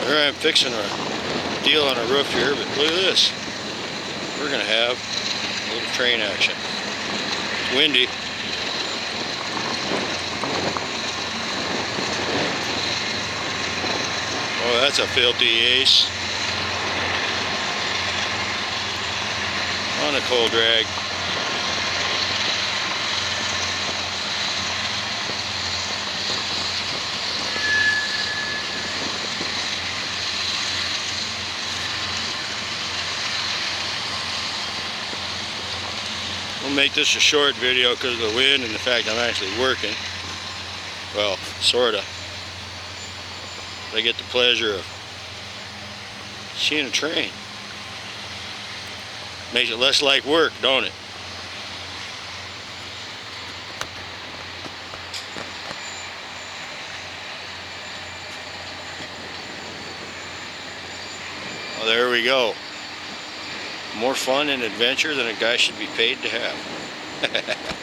Here I'm fixing a deal on a roof here, but look at this. We're going to have a little train action. It's windy. Oh, that's a filthy ace. On a cold drag. We'll make this a short video because of the wind and the fact I'm actually working. Well, sorta. I get the pleasure of seeing a train. Makes it less like work, don't it? Well, there we go. More fun and adventure than a guy should be paid to have.